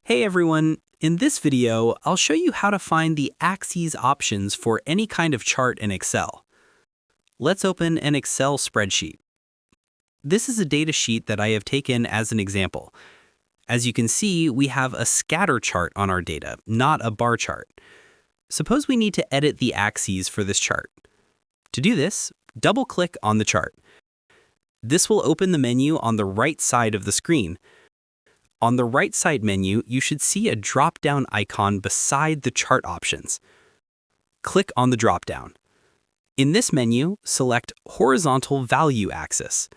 Hey everyone, in this video, I'll show you how to find the axes options for any kind of chart in Excel. Let's open an Excel spreadsheet. This is a data sheet that I have taken as an example. As you can see, we have a scatter chart on our data, not a bar chart. Suppose we need to edit the axes for this chart. To do this, double-click on the chart. This will open the menu on the right side of the screen. On the right side menu, you should see a drop-down icon beside the chart options. Click on the drop-down. In this menu, select Horizontal Value Axis.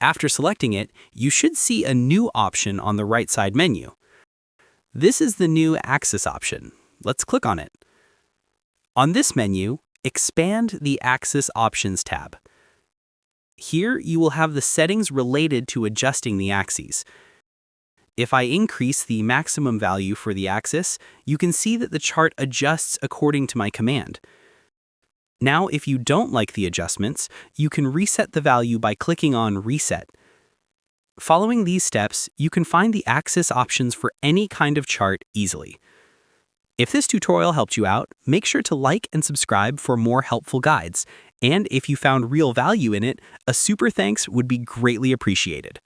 After selecting it, you should see a new option on the right side menu. This is the new Axis option. Let's click on it. On this menu, expand the Axis Options tab. Here, you will have the settings related to adjusting the axes. If I increase the maximum value for the axis, you can see that the chart adjusts according to my command. Now, if you don't like the adjustments, you can reset the value by clicking on Reset. Following these steps, you can find the axis options for any kind of chart easily. If this tutorial helped you out, make sure to like and subscribe for more helpful guides. And if you found real value in it, a super thanks would be greatly appreciated.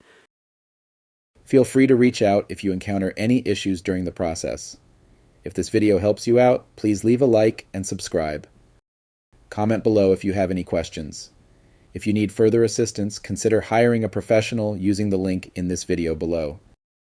Feel free to reach out if you encounter any issues during the process. If this video helps you out, please leave a like and subscribe. Comment below if you have any questions. If you need further assistance, consider hiring a professional using the link in this video below.